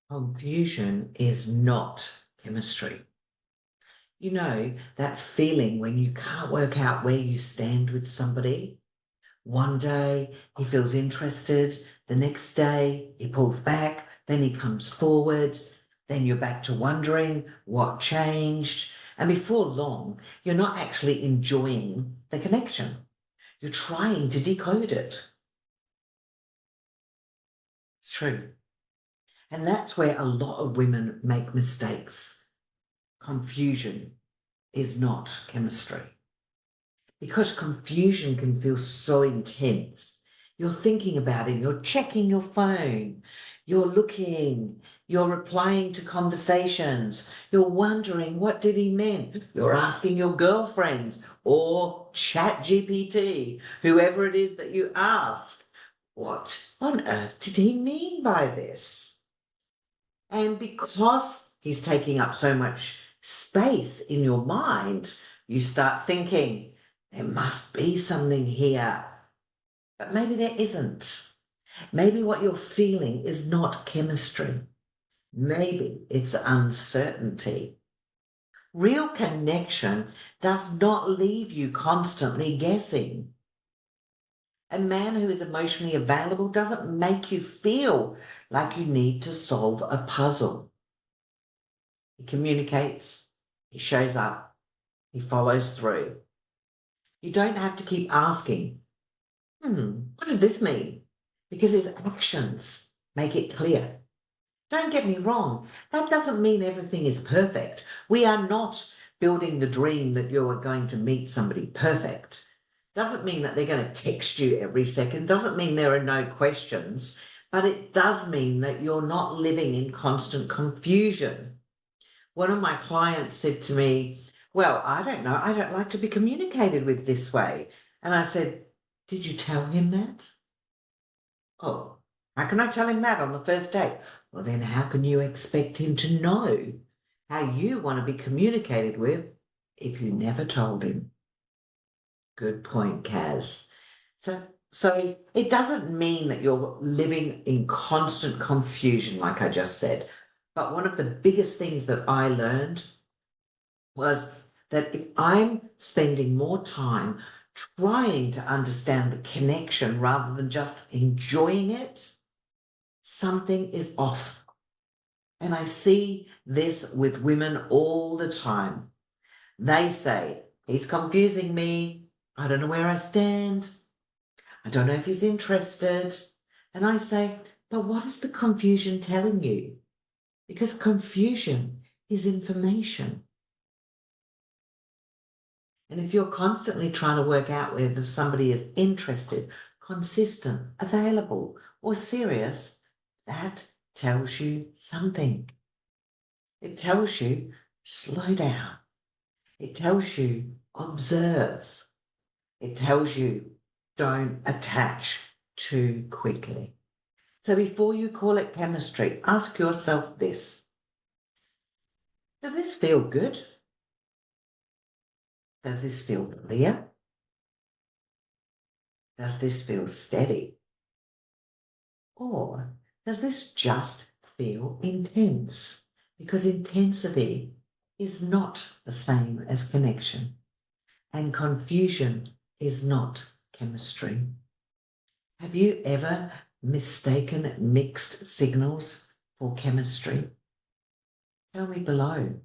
Confusion is not chemistry. You know, that feeling when you can't work out where you stand with somebody. One day he feels interested, the next day he pulls back, then he comes forward, then you're back to wondering what changed. And before long, you're not actually enjoying the connection. You're trying to decode it. It's true. And that's where a lot of women make mistakes. Confusion is not chemistry. Because confusion can feel so intense. You're thinking about him, you're checking your phone, you're looking, you're replying to conversations, you're wondering what did he mean? You're asking your girlfriends or Chat GPT, whoever it is that you ask, what on earth did he mean by this? And because he's taking up so much space in your mind, you start thinking, there must be something here. But maybe there isn't. Maybe what you're feeling is not chemistry. Maybe it's uncertainty. Real connection does not leave you constantly guessing. A man who is emotionally available doesn't make you feel like you need to solve a puzzle. He communicates, he shows up, he follows through. You don't have to keep asking, what does this mean? Because his actions make it clear. Don't get me wrong, that doesn't mean everything is perfect. We are not building the dream that you're going to meet somebody perfect. Doesn't mean that they're going to text you every second, doesn't mean there are no questions, but it does mean that you're not living in constant confusion. One of my clients said to me, well, I don't know, I don't like to be communicated with this way. And I said, did you tell him that? Oh, how can I tell him that on the first date? Well, then how can you expect him to know how you want to be communicated with if you never told him? Good point, Kaz. So it doesn't mean that you're living in constant confusion, like I just said. But one of the biggest things that I learned was that if I'm spending more time trying to understand the connection rather than just enjoying it, something is off. And I see this with women all the time. They say, he's confusing me. I don't know where I stand. I don't know if he's interested. And I say, but what is the confusion telling you? Because confusion is information. And if you're constantly trying to work out whether somebody is interested, consistent, available, or serious, that tells you something. It tells you slow down. It tells you observe. It tells you don't attach too quickly. So before you call it chemistry, ask yourself this. Does this feel good? Does this feel clear? Does this feel steady? Or does this just feel intense? Because intensity is not the same as connection, and confusion is not chemistry. Have you ever mistaken mixed signals for chemistry? Tell me below.